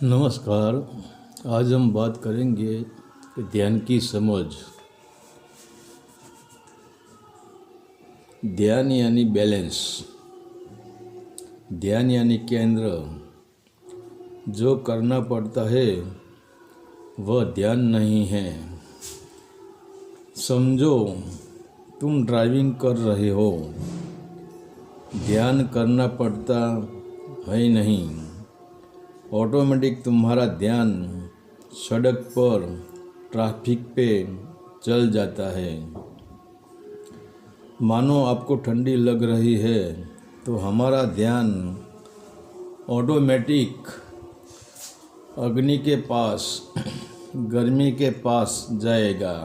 नमस्कार। आज हम बात करेंगे कि ध्यान की समझ। ध्यान यानी बैलेंस, ध्यान यानी केंद्र। जो करना पड़ता है वह ध्यान नहीं है। समझो तुम ड्राइविंग कर रहे हो, ध्यान करना पड़ता है नहीं। ऑटोमेटिक तुम्हारा ध्यान सड़क पर ट्रैफिक पे चल जाता है। मानो आपको ठंडी लग रही है तो हमारा ध्यान ऑटोमेटिक अग्नि के पास, गर्मी के पास जाएगा।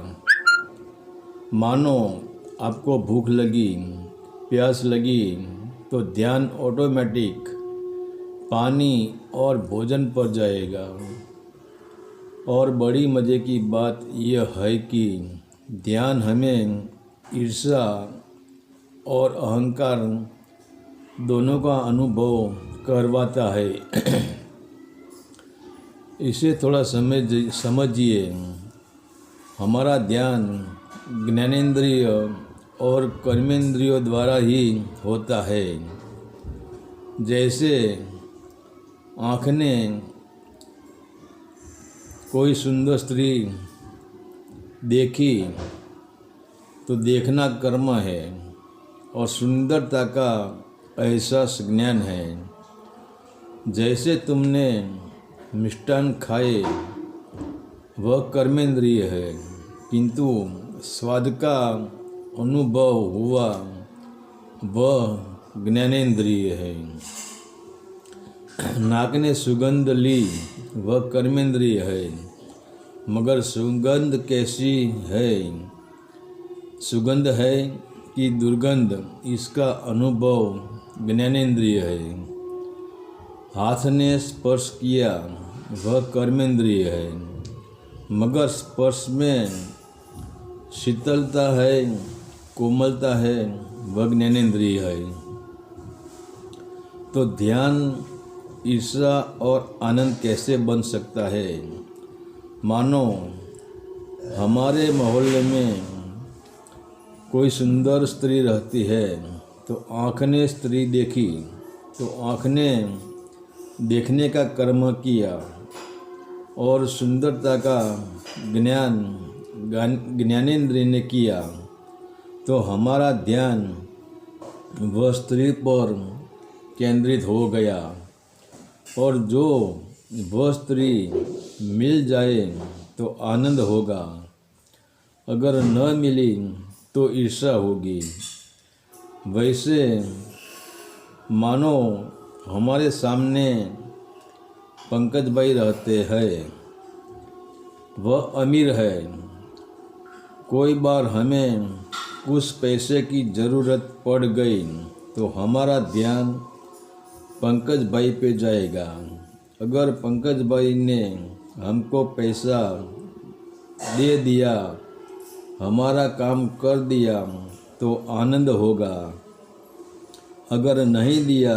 मानो आपको भूख लगी, प्यास लगी तो ध्यान ऑटोमेटिक पानी और भोजन पर जाएगा। और बड़ी मज़े की बात यह है कि ध्यान हमें ईर्ष्या और अहंकार दोनों का अनुभव करवाता है। इसे थोड़ा समझिए। हमारा ध्यान ज्ञानेंद्रिय और कर्मेंद्रियों द्वारा ही होता है। जैसे आँख ने कोई सुंदर स्त्री देखी तो देखना कर्म है और सुंदरता का एहसास ज्ञान है। जैसे तुमने मिष्टान खाए वह कर्मेंद्रिय है, किंतु स्वाद का अनुभव हुआ वह ज्ञानेंद्रिय है। नाक ने सुगंध ली वह कर्मेंद्रिय है, मगर सुगंध कैसी है, सुगंध है कि दुर्गंध, इसका अनुभव ज्ञानेंद्रिय है। हाथ ने स्पर्श किया वह कर्मेंद्रिय है, मगर स्पर्श में शीतलता है, कोमलता है, वह ज्ञानेंद्रिय है। तो ध्यान, ईर्ष्या और आनंद कैसे बन सकता है? मानो हमारे मोहल्ले में कोई सुंदर स्त्री रहती है तो आँख ने स्त्री देखी तो आँख ने देखने का कर्म किया और सुंदरता का ज्ञान ज्ञानेंद्रिय ने किया, तो हमारा ध्यान वह स्त्री पर केंद्रित हो गया। और जो वह स्त्री मिल जाए तो आनंद होगा, अगर न मिली तो ईर्ष्या होगी। वैसे मानो हमारे सामने पंकज भाई रहते हैं, वह अमीर है। कोई बार हमें कुछ पैसे की ज़रूरत पड़ गई तो हमारा ध्यान पंकज भाई पे जाएगा। अगर पंकज भाई ने हमको पैसा दे दिया, हमारा काम कर दिया तो आनंद होगा। अगर नहीं दिया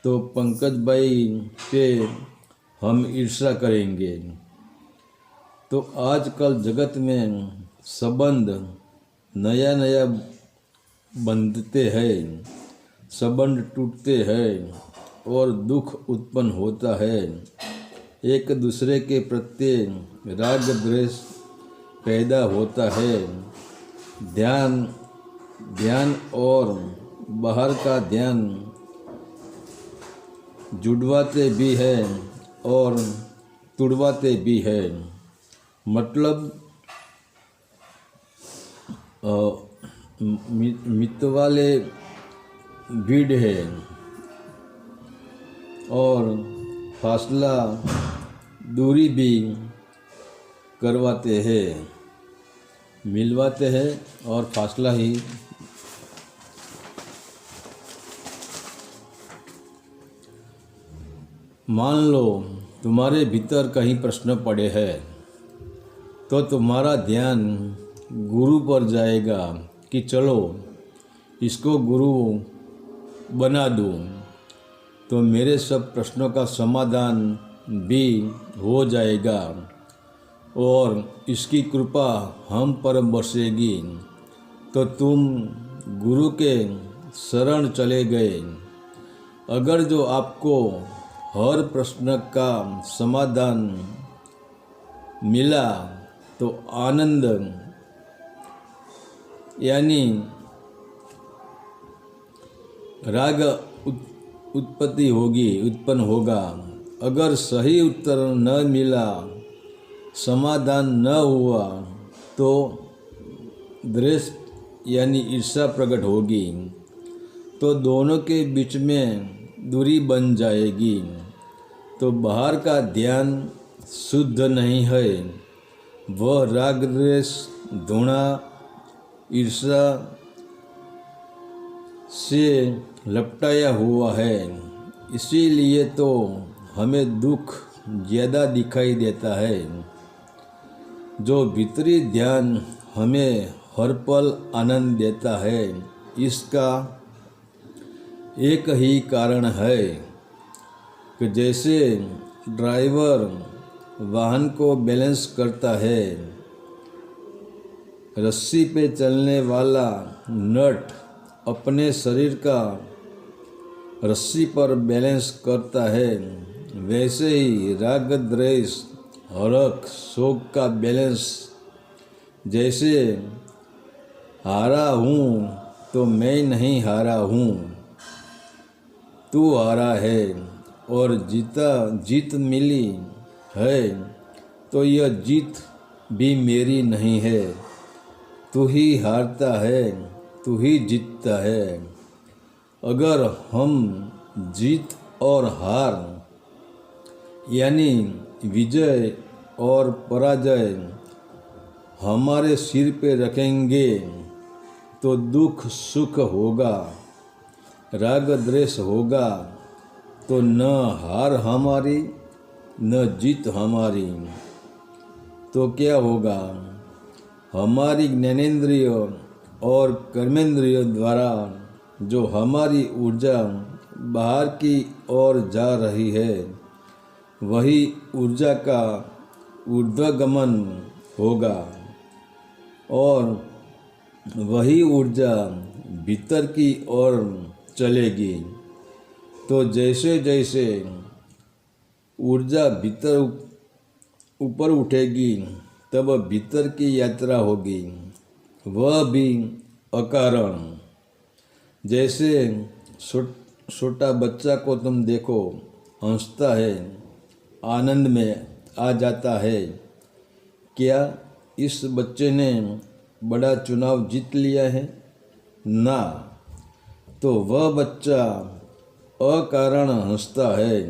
तो पंकज भाई पे हम ईर्ष्या करेंगे। तो आजकल जगत में संबंध नया नया बनते हैं, संबंध टूटते हैं और दुख उत्पन्न होता है। एक दूसरे के प्रति राग द्वेष पैदा होता है। ध्यान और बाहर का ध्यान जुड़वाते भी हैं और तुड़वाते भी हैं। मतलब मितवाले भीड़ है और फासला दूरी भी करवाते हैं, मिलवाते हैं और फासला ही। मान लो तुम्हारे भीतर कहीं प्रश्न पड़े हैं तो तुम्हारा ध्यान गुरु पर जाएगा कि चलो इसको गुरु बना दूं। तो मेरे सब प्रश्नों का समाधान भी हो जाएगा और इसकी कृपा हम पर बरसेगी। तो तुम गुरु के शरण चले गए। अगर जो आपको हर प्रश्न का समाधान मिला तो आनंद यानी राग उत्पन्न होगा। अगर सही उत्तर न मिला, समाधान न हुआ तो द्वेष यानी ईर्ष्या प्रकट होगी। तो दोनों के बीच में दूरी बन जाएगी। तो बाहर का ध्यान शुद्ध नहीं है, वह राग द्वेष घृणा ईर्ष्या से लपटाया हुआ है। इसीलिए तो हमें दुख ज़्यादा दिखाई देता है। जो भीतरी ध्यान हमें हर पल आनंद देता है, इसका एक ही कारण है कि जैसे ड्राइवर वाहन को बैलेंस करता है, रस्सी पे चलने वाला नट अपने शरीर का रस्सी पर बैलेंस करता है, वैसे ही राग द्वेष हर्ष शोक का बैलेंस। जैसे हारा हूँ तो मैं नहीं हारा हूँ, तू हारा है, और जीत मिली है तो यह जीत भी मेरी नहीं है। तू ही हारता है, तू ही जीतता है। अगर हम जीत और हार यानी विजय और पराजय हमारे सिर पे रखेंगे तो दुख सुख होगा, राग द्वेष होगा, तो न हार हमारी न जीत हमारी। तो क्या होगा? हमारी ज्ञानेंद्रिय और कर्मेंद्रिय द्वारा जो हमारी ऊर्जा बाहर की ओर जा रही है, वही ऊर्जा का ऊर्ध्वगमन होगा और वही ऊर्जा भीतर की ओर चलेगी। तो जैसे जैसे ऊर्जा भीतर ऊपर उठेगी, तब भीतर की यात्रा होगी, वह भी अकारण। जैसे छोटा बच्चा को तुम देखो, हंसता है, आनंद में आ जाता है। क्या इस बच्चे ने बड़ा चुनाव जीत लिया है? ना। तो वह बच्चा अकारण हंसता है,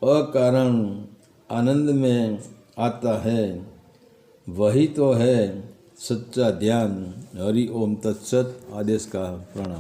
अकारण आनंद में आता है। वही तो है सच्चा ध्यान। हरि ओम तत्सत। आदेश का प्रणाम।